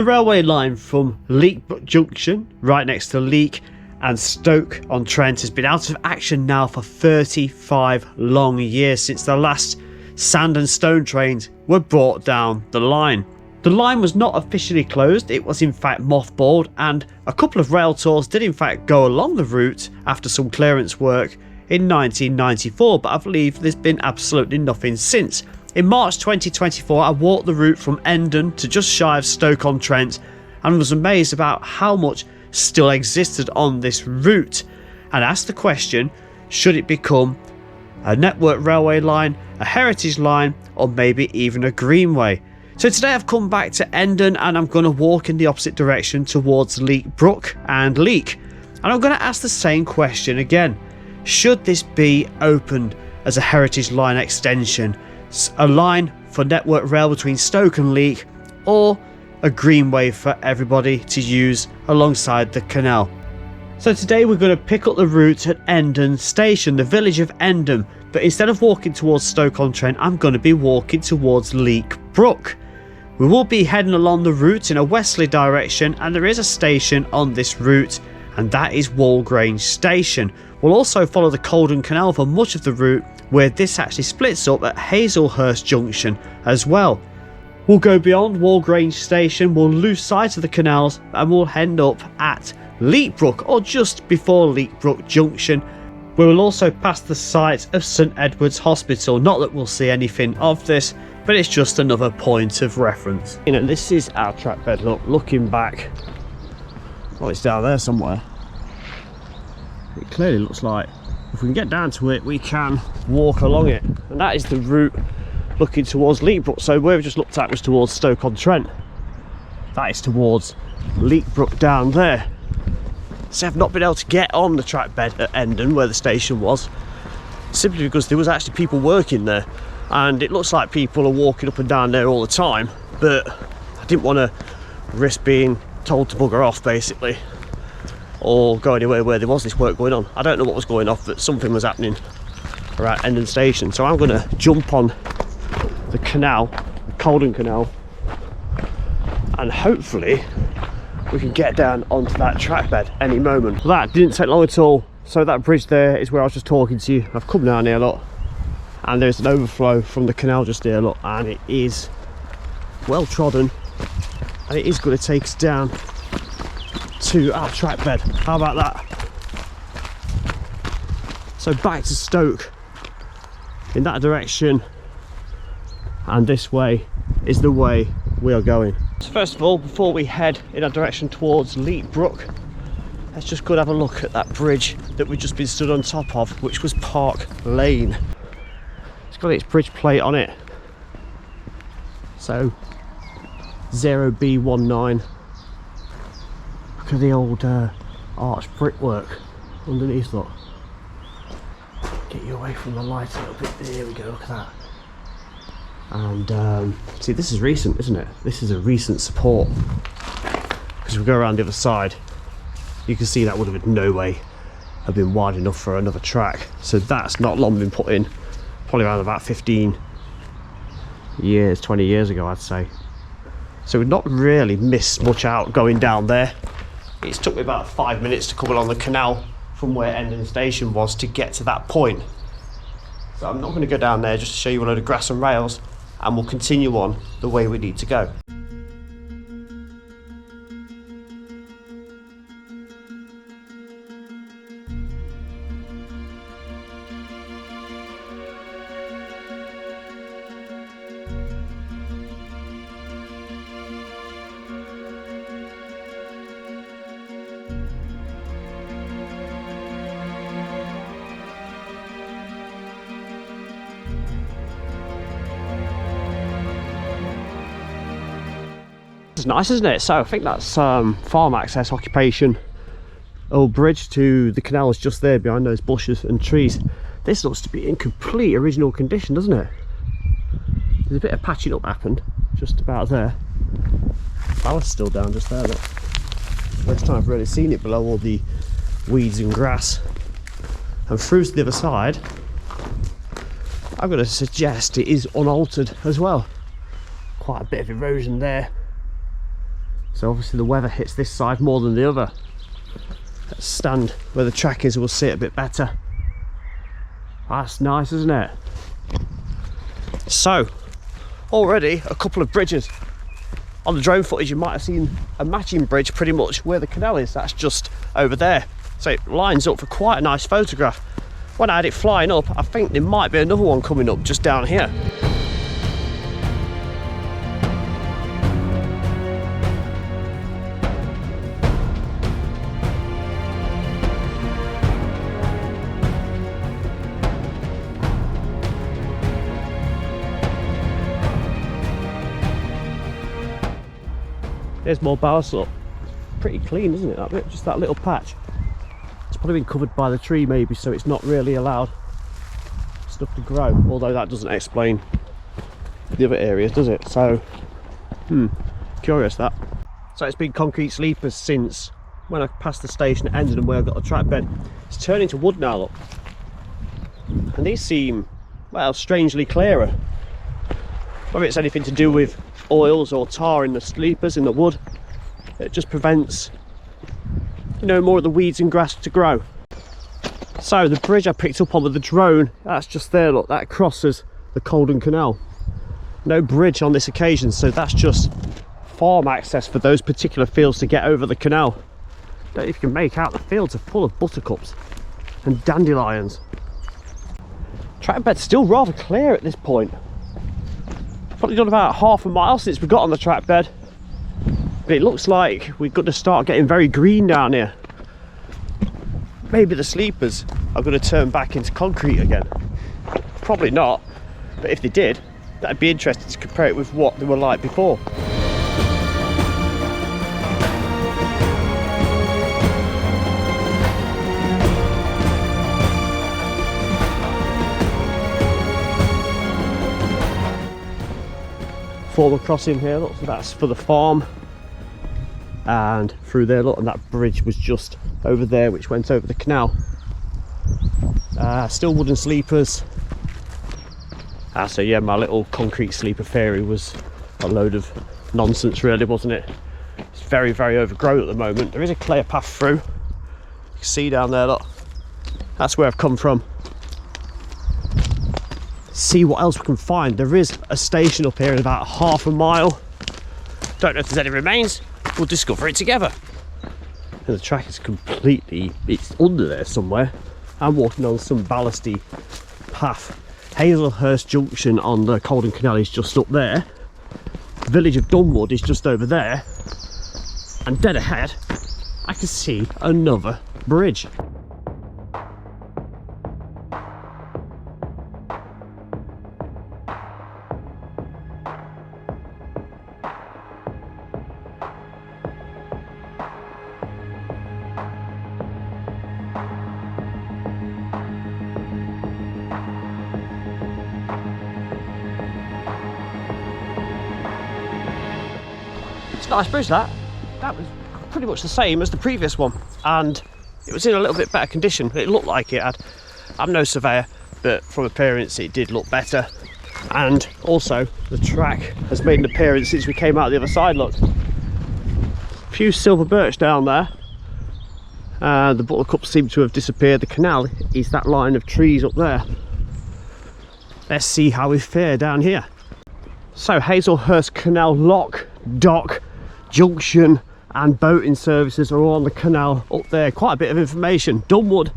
The railway line from Leek Junction, right next to Leek, and Stoke on Trent has been out of action now for 35 long years since the last sand and stone trains were brought down the line. The line was not officially closed, it was in fact mothballed, and a couple of rail tours did in fact go along the route after some clearance work in 1994, but I believe there's been absolutely nothing since. In March 2024 I walked the route from Endon to just shy of Stoke on Trent and was amazed about how much still existed on this route, and asked the question, should it become a network railway line, a heritage line, or maybe even a Greenway? So today I've come back to Endon and I'm going to walk in the opposite direction towards Leek, Brook and Leek, and I'm going to ask the same question again. Should this be opened as a heritage line extension, a line for network rail between Stoke and Leek, or a Greenway for everybody to use alongside the canal? So today we're going to pick up the route at Endon Station, the village of Endon, but instead of walking towards Stoke-on-Trent I'm going to be walking towards Leek Brook. We will be heading along the route in a westerly direction, and there is a station on this route, and that is Grange Station. We'll also follow the Coldon Canal for much of the route, where this actually splits up at Hazelhurst Junction as well. We'll go beyond Grange Station, we'll lose sight of the canals, and we'll end up at Leek Brook, or just before Leek Brook Junction. We will also pass the site of St Edward's Hospital. Not that we'll see anything of this, but it's just another point of reference. You know, this is our trackbed. Look, looking back, well, it's down there somewhere. It clearly looks like if we can get down to it, we can walk along it, and that is the route looking towards Leek Brook. So where we just looked at was towards Stoke-on-Trent. That is towards Leek Brook down there. So I've not been able to get on the trackbed at Endon where the station was, simply because there was actually people working there, and it looks like people are walking up and down there all the time, but I didn't want to risk being told to bugger off basically, or go anywhere where there was this work going on. I don't know what was going on, but something was happening around Endon Station. So I'm going to jump on the canal, the Coldon Canal, and hopefully we can get down onto that trackbed any moment. That didn't take long at all. So that bridge there is where I was just talking to you. I've come down here, look, and there's an overflow from the canal just here, look, and it is well trodden, and it is going to take us down to our trackbed. How about that? So back to Stoke in that direction, and this way is the way we are going. So first of all, before we head in our direction towards Leek Brook, let's just go and have a look at that bridge that we've just been stood on top of, which was Park Lane. It's got its bridge plate on it, so 0B19. Look at the old arched brickwork underneath, look. Get you away from the light a little bit. There we go, look at that. And see, this is recent, isn't it? This is a recent support, because if we go around the other side, you can see that would have in no way have been wide enough for another track. So that's not long been put in, probably around about 15 years, 20 years ago, I'd say. So we've not really missed much out going down there. It's took me about 5 minutes to come along the canal from where Endon Station was to get to that point. So I'm not going to go down there, just to show you a load of grass and rails, and we'll continue on the way we need to go. It's nice, isn't it? So I think that's farm access occupation. Old bridge to the canal is just there behind those bushes and trees. This looks to be in complete original condition, doesn't it? There's a bit of patching up happened just about there. Ballast's still down just there, look. First time I've really seen it below all the weeds and grass. And through to the other side, I'm going to suggest it is unaltered as well. Quite a bit of erosion there. So obviously the weather hits this side more than the other. Let's stand where the track is, we'll see it a bit better. That's nice, isn't it? So, already a couple of bridges. On the drone footage you might have seen a matching bridge pretty much where the canal is. That's just over there. So it lines up for quite a nice photograph. When I had it flying up, I think there might be another one coming up just down here. There's more ballast up. Pretty clean, isn't it, that bit? Just that little patch. It's probably been covered by the tree maybe, so it's not really allowed stuff to grow. Although that doesn't explain the other areas, does it? So, curious that. So it's been concrete sleepers since when I passed the station at Endon and where I got the track bed. It's turning to wood now, look. And these seem, well, strangely clearer. Whether it's anything to do with oils or tar in the sleepers, in the wood, it just prevents, you know, more of the weeds and grass to grow. So the bridge I picked up on with the drone, that's just there, look, that crosses the Colden Canal. No bridge on this occasion, so that's just farm access for those particular fields to get over the canal. Don't know if you can make out, the fields are full of buttercups and dandelions. Track bed's still rather clear at this point. Probably done about half a mile since we got on the track bed, but it looks like we're going to start getting very green down here. Maybe the sleepers are going to turn back into concrete again. Probably not, but if they did, that'd be interesting to compare it with what they were like before. Former crossing here, look, so that's for the farm, and through there, look, and that bridge was just over there which went over the canal. Still wooden sleepers. So yeah, my little concrete sleeper theory was a load of nonsense really, wasn't it? It's very, very overgrown at the moment. There is a clear path through. You can see down there, look, that's where I've come from. See what else we can find. There is a station up here in about half a mile. Don't know if there's any remains. We'll discover it together. And the track is completely, it's under there somewhere. I'm walking on some ballasty path. Hazelhurst Junction on the Colden Canal is just up there. The village of Dunwood is just over there. And dead ahead, I can see another bridge. Nice bridge that was pretty much the same as the previous one, and it was in a little bit better condition. It looked like it had. I'm no surveyor, but from appearance it did look better. And also the track has made an appearance since we came out the other side. Look, a few silver birch down there, the buttercups seem to have disappeared. The canal is that line of trees up there. Let's see how we fare down here. So Hazelhurst Canal lock, dock, junction and boating services are all on the canal up there. Quite a bit of information. Dunwood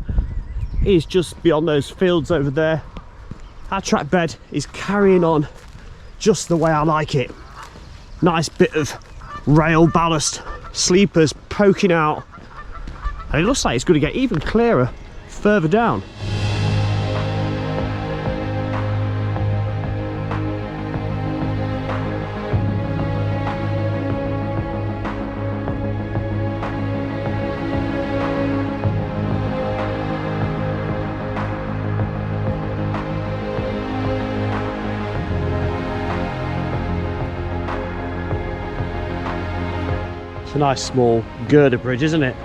is just beyond those fields over there. Our track bed is carrying on just the way I like it. Nice bit of rail ballast, sleepers poking out, and it looks like it's going to get even clearer further down. It's a nice small girder bridge, isn't it?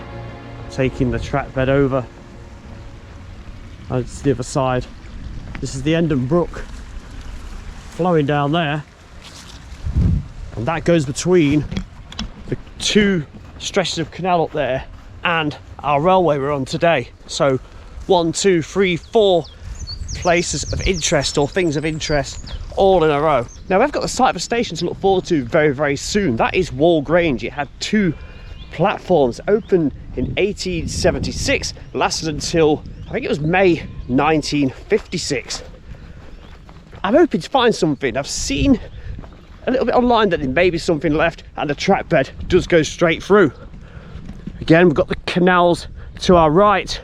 Taking the track bed over. That's the other side. This is the Endon Brook flowing down there, and that goes between the two stretches of canal up there and our railway we're on today. So 1, 2, 3, 4 places of interest, or things of interest, all in a row. Now we've got the site of a station to look forward to very, very soon. That is Grange. It had 2 platforms, opened in 1876, lasted until I think it was May 1956. I'm hoping to find something. I've seen a little bit online that there may be something left, and the trackbed does go straight through. Again, we've got the canals to our right,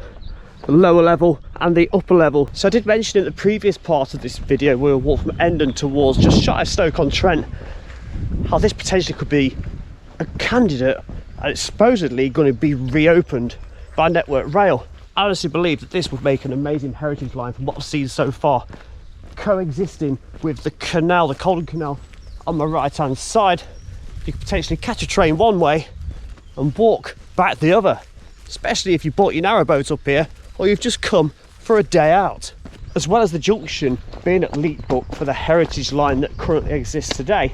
the lower level and the upper level. So I did mention in the previous part of this video, we'll walk from Endon towards just shy of Stoke-on-Trent, how this potentially could be a candidate, and it's supposedly going to be reopened by Network Rail. I honestly believe that this would make an amazing heritage line from what I've seen so far, coexisting with the canal, the Caldon Canal on my right hand side. You could potentially catch a train one way and walk back the other, especially if you bought your narrowboat up here or you've just come for a day out. As well as the junction being at Leek for the heritage line that currently exists today,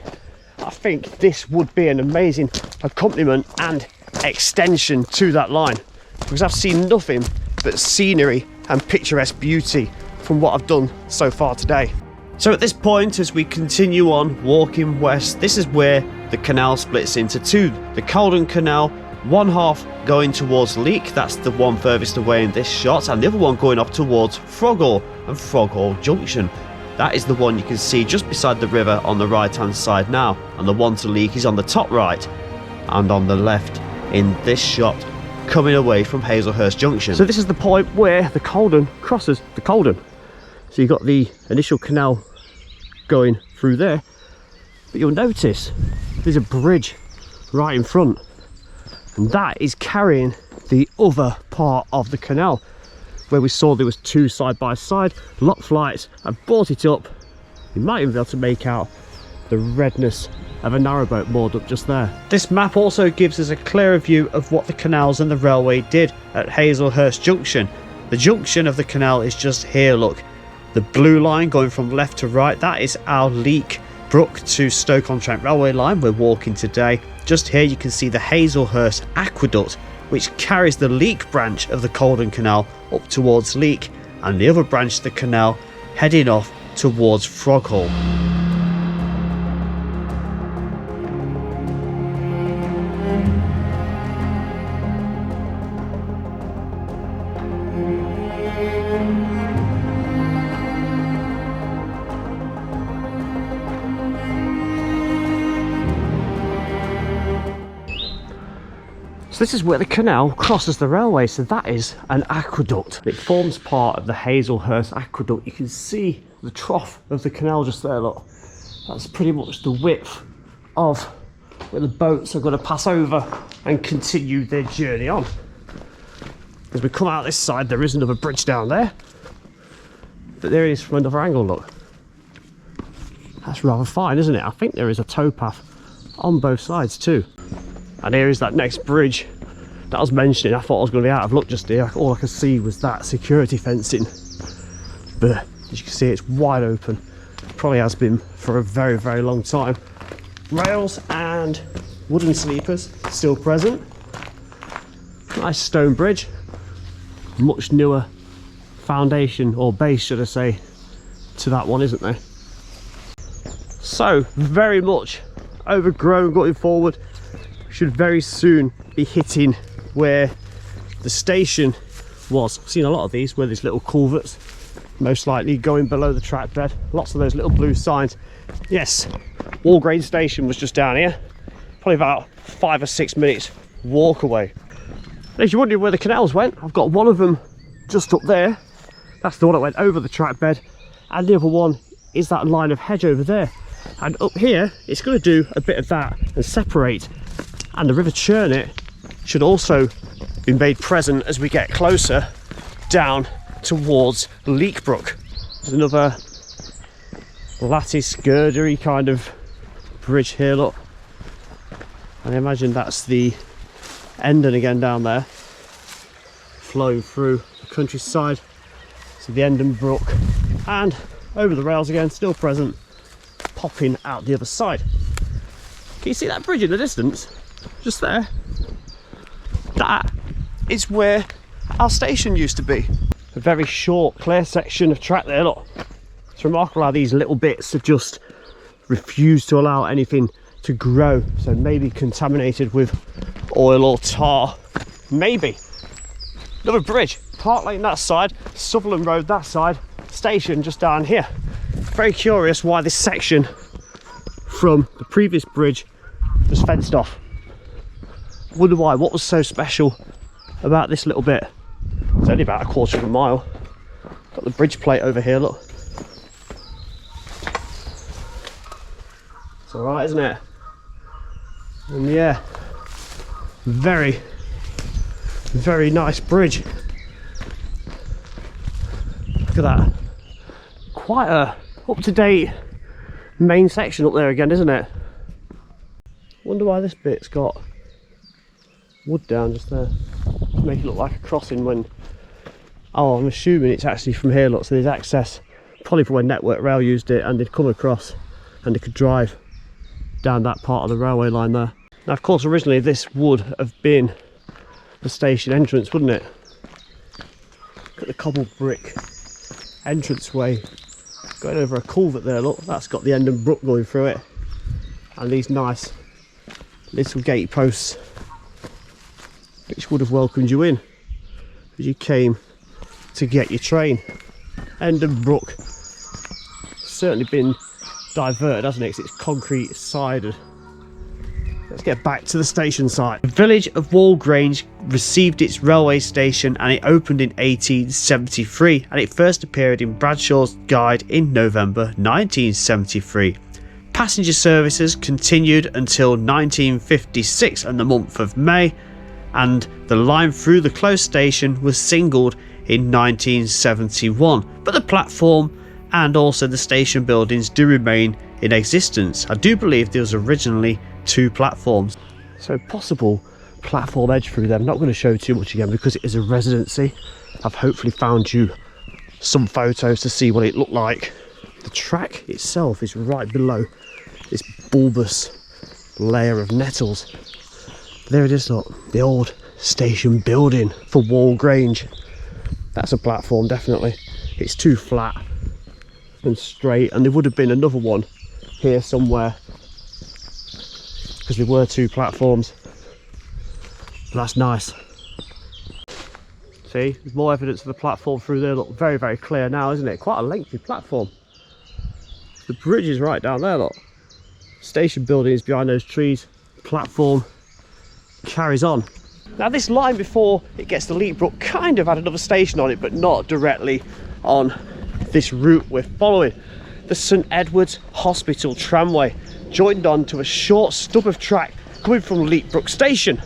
I think this would be an amazing accompaniment and extension to that line, because I've seen nothing but scenery and picturesque beauty from what I've done so far today. So at this point, as we continue on walking west, this is where the canal splits into two. The Caldon Canal, one half going towards Leek, that's the one furthest away in this shot, and the other one going up towards Froghall and Froghall Junction. That is the one you can see just beside the river on the right hand side now, and the one to Leek is on the top right and on the left in this shot, coming away from Hazelhurst Junction. So this is the point where the Caldon crosses the Caldon. So you've got the initial canal going through there, but you'll notice there's a bridge right in front, and that is carrying the other part of the canal, where we saw there was 2 side by side lock flights. I've brought it up. You might even be able to make out the redness of a narrowboat moored up just there. This map also gives us a clearer view of what the canals and the railway did at Hazelhurst Junction. The junction of the canal is just here, look. The blue line going from left to right, that is our Leek, Brook to Stoke-on-Trent railway line we're walking today. Just here you can see the Hazelhurst Aqueduct, which carries the Leek branch of the Caldon Canal up towards Leek, and the other branch of the canal heading off towards Froghall. So this is where the canal crosses the railway, so that is an aqueduct. It forms part of the Hazelhurst Aqueduct. You can see the trough of the canal just there, look. That's pretty much the width of where the boats are going to pass over and continue their journey on. As we come out this side, there is another bridge down there, but there it is from another angle, look. That's rather fine, isn't it? I think there is a towpath on both sides too. And here is that next bridge that I was mentioning. I thought I was going to be out of luck just here. All I could see was that security fencing. But as you can see, it's wide open. Probably has been for a very, very long time. Rails and wooden sleepers still present. Nice stone bridge. Much newer foundation, or base should I say, to that one, isn't there? So, very much overgrown going forward. Should very soon be hitting where the station was. I've seen a lot of these where there's little culverts, most likely going below the track bed. Lots of those little blue signs. Yes, Grange station was just down here, probably about 5 or 6 minutes walk away. And if you're wondering where the canals went, I've got one of them just up there. That's the one that went over the track bed, and the other one is that line of hedge over there. And up here, it's going to do a bit of that and separate. And the River Churnet should also be made present as we get closer down towards Leek Brook. There's another lattice girdery kind of bridge here, look. And I imagine that's the Endon again down there, flow through the countryside to the Endon Brook, and over the rails again, still present, popping out the other side. Can you see that bridge in the distance? just there, that is where our station used to be. A very short, clear section of track there, look. It's remarkable how these little bits have just refused to allow anything to grow. So maybe contaminated with oil or tar. Maybe. Another bridge. Park Lane that side, Sutherland Road that side, station just down here. Very curious why this section from the previous bridge was fenced off. Wonder why. What was so special about this little bit? It's only about a quarter of a mile. Got the bridge plate over here, look. It's alright, isn't it? And yeah, very nice bridge. Look at that. Quite a up-to-date main section up there again, isn't it? Wonder why this bit's got wood down just there to make it look like a crossing when... Oh, I'm assuming it's actually from here, look, so there's access probably from when Network Rail used it and they'd come across and they could drive down that part of the railway line there. Now, of course, originally this would have been the station entrance, wouldn't it? Look at the cobbled brick entranceway going over a culvert there, look, that's got the end of Brook going through it, and these nice little gate posts which would have welcomed you in as you came to get your train. End of Brook certainly been diverted, hasn't it, because it's concrete sided. Let's get back to the station site. The village of Grange received its railway station and it opened in 1873, and it first appeared in Bradshaw's Guide in November 1973. Passenger services continued until 1956 and the month of May, and the line through the closed station was singled in 1971, but the platform and also the station buildings do remain in existence. I do believe there was originally 2 platforms, so possible platform edge through there. I'm not going to show too much again because it is a residency. I've hopefully found you some photos to see what it looked like. The track itself is right below this bulbous layer of nettles. There it is, look, the old station building for Grange. That's a platform, definitely. It's too flat and straight, and there would have been another one here somewhere because there were 2 platforms. But that's nice. See, there's more evidence of the platform through there. Look, very clear now, isn't it? Quite a lengthy platform. The bridge is right down there, look. Station building is behind those trees. Platform carries on. Now this line before it gets to Leek Brook kind of had another station on it, but not directly on this route we're following. The St Edward's Hospital tramway joined on to a short stub of track coming from Leek Brook station,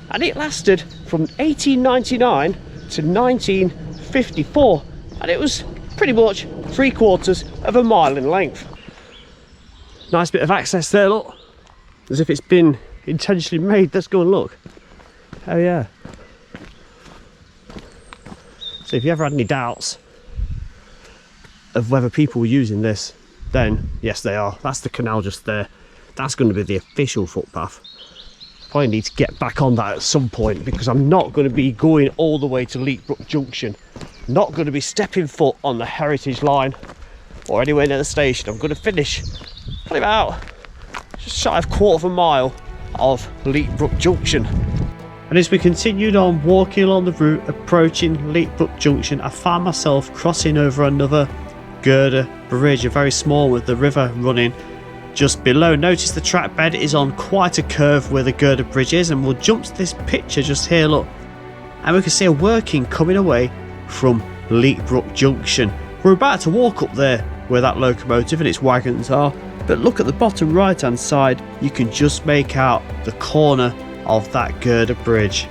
and it lasted from 1899 to 1954, and it was pretty much 3/4 of a mile in length. Nice bit of access there, look, as if it's been intentionally made. Let's go and look. Oh yeah. So if you ever had any doubts of whether people were using this, then yes they are. That's the canal just there. That's going to be the official footpath. Probably need to get back on that at some point because I'm not going to be going all the way to Leek Brook Junction. Not going to be stepping foot on the heritage line or anywhere near the station. I'm going to finish probably about just shy of 1/4 mile of Leek Brook Junction. And as we continued on walking along the route approaching Leek Brook Junction, I found myself crossing over another girder bridge, a very small, with the river running just below. Notice the track bed is on quite a curve where the girder bridge is, and we'll jump to this picture just here, look, and we can see a working coming away from Leek Brook Junction. We're about to walk up there where that locomotive and its wagons are, but look at the bottom right hand side, you can just make out the corner of that girder bridge.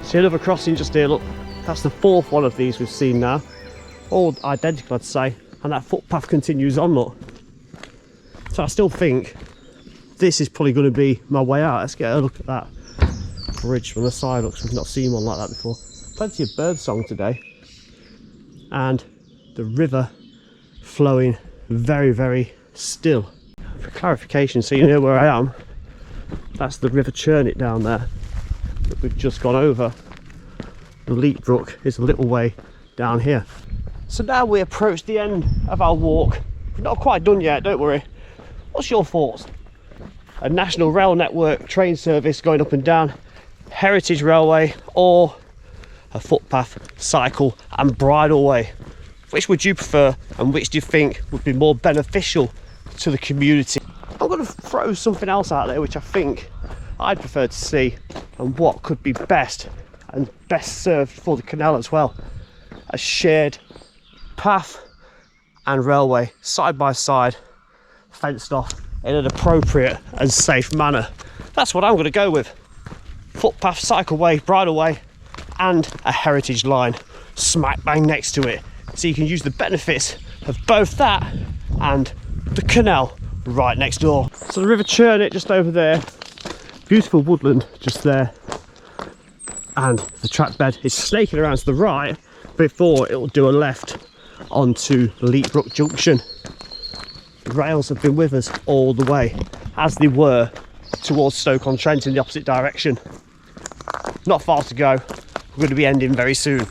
See another crossing just here, look, that's the 4th one of these we've seen now, all identical I'd say, and that footpath continues on, look. So I still think this is probably going to be my way out. Let's get a look at that bridge from the side. Looks, we've not seen one like that before. Plenty of bird song today, and the river flowing very, very still. For clarification, so you know where I am, that's the River Churnet down there that we've just gone over. The Leek Brook is a little way down here. So now we approach the end of our walk. We're not quite done yet, don't worry. What's your thoughts? A national rail network train service going up and down, heritage railway, or a footpath, cycle and bridle way? Which would you prefer, and which do you think would be more beneficial to the community? I'm going to throw something else out there which I think I'd prefer to see, and what could be best and best served for the canal as well. A shared path and railway side by side, fenced off in an appropriate and safe manner. That's what I'm going to go with. Footpath, cycleway, bridleway, and a heritage line smack bang next to it, so you can use the benefits of both that and the canal right next door. So the River Churnet just over there, beautiful woodland just there, and the track bed is snaking around to the right before it will do a left onto Leek Junction. The rails have been with us all the way, as they were towards Stoke-on-Trent in the opposite direction. Not far to go. We're going to be ending very soon.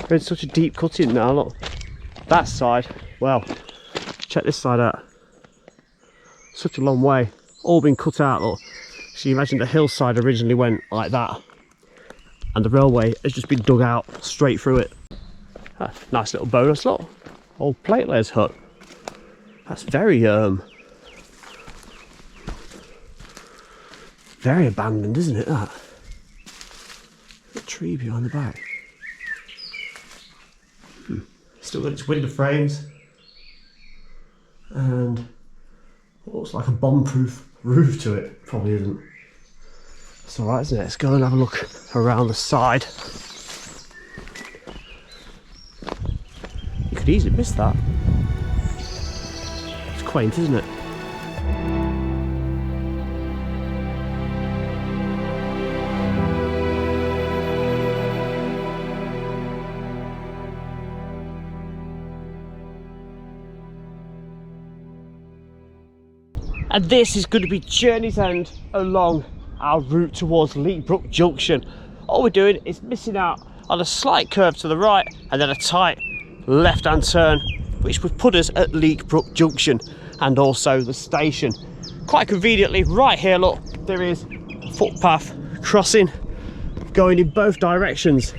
We're in such a deep cutting now, look. That side, well, check this side out. Such a long way, all been cut out, look. So you imagine the hillside originally went like that, and the railway has just been dug out straight through it. Ah, nice little bonus, look. Old plate layer's hut. That's very abandoned, isn't it, that? A tree behind the back. Still got its window frames and what looks like a bomb-proof roof to it. Probably isn't. It's alright, isn't it? Let's go and have a look around the side. You could easily miss that. It's quaint, isn't it? And this is going to be Journey's End along our route towards Leek Junction. All we're doing is missing out on a slight curve to the right and then a tight left hand turn, which would put us at Leek Junction and also the station. Quite conveniently, right here, look, there is a footpath crossing going in both directions.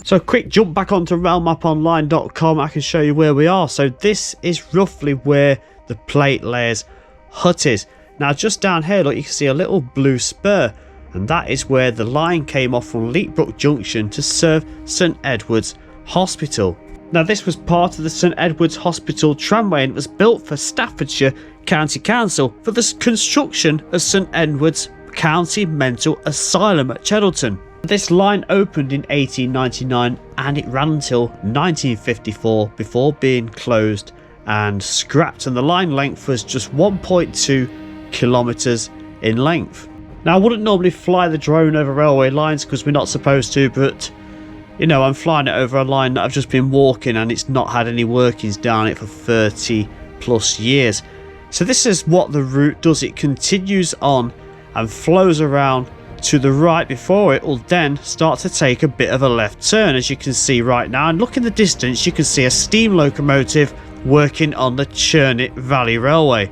So a quick jump back onto railmaponline.com, I can show you where we are. So this is roughly where the plate layers hut is. Now just down here, look, you can see a little blue spur, and that is where the line came off from Leek Junction to serve St Edward's Hospital. Now this was part of the St Edward's Hospital tramway, and it was built for Staffordshire County Council for the construction of St Edward's County Mental Asylum at Cheddleton. This line opened in 1899 and it ran until 1954 before being closed and scrapped, and the line length was just 1.2 kilometres in length. Now I wouldn't normally fly the drone over railway lines because we're not supposed to, but you know, I'm flying it over a line that I've just been walking and it's not had any workings down it for 30 plus years. So this is what the route does. It continues on and flows around to the right before it will then start to take a bit of a left turn, as you can see right now. And look in the distance, you can see a steam locomotive working on the Churnet Valley Railway.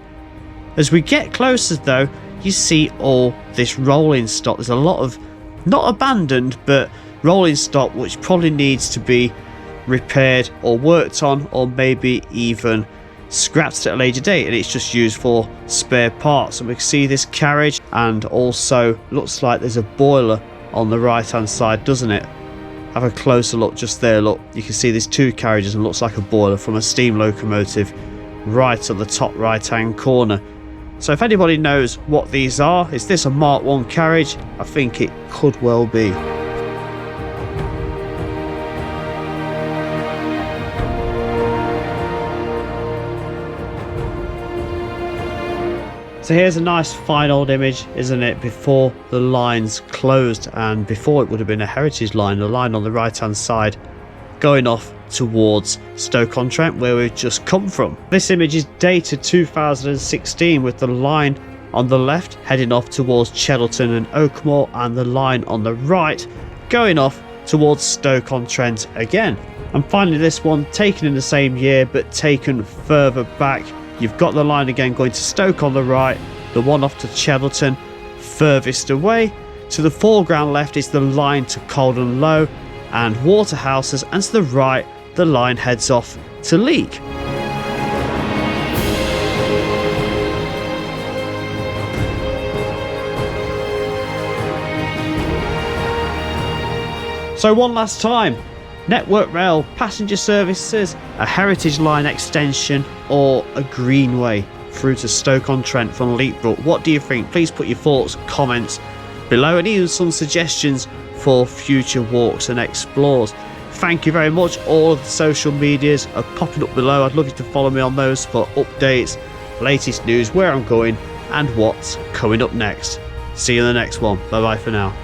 As we get closer though, you see all this rolling stock. There's a lot of, not abandoned, but rolling stock which probably needs to be repaired or worked on, or maybe even scrapped at a later date, and it's just used for spare parts. And we can see this carriage, and also looks like there's a boiler on the right hand side, doesn't it? Have a closer look just there. Look, you can see there's two carriages and looks like a boiler from a steam locomotive right at the top right hand corner. So if anybody knows what these are, is this a Mark 1 carriage? I think it could well be. So here's a nice fine old image, isn't it, before the lines closed, and before it would have been a heritage line, the line on the right hand side going off towards Stoke-on-Trent, where we've just come from. This image is dated 2016, with the line on the left heading off towards Cheddleton and Oakmoor, and the line on the right going off towards Stoke-on-Trent again. And finally this one taken in the same year but taken further back. You've got the line again going to Stoke on the right, the one off to Cheddleton furthest away. To the foreground left is the line to Coldham Low and Waterhouses, and to the right the line heads off to Leek. So one last time, Network Rail passenger services, a heritage line extension or a Greenway through to Stoke-on-Trent from Leek Brook. What do you think? Please put your thoughts, comments below, and even some suggestions for future walks and explores. Thank you very much. All of the social medias are popping up below. I'd love you to follow me on those for updates, latest news, where I'm going and what's coming up next. See you in the next one. Bye bye for now.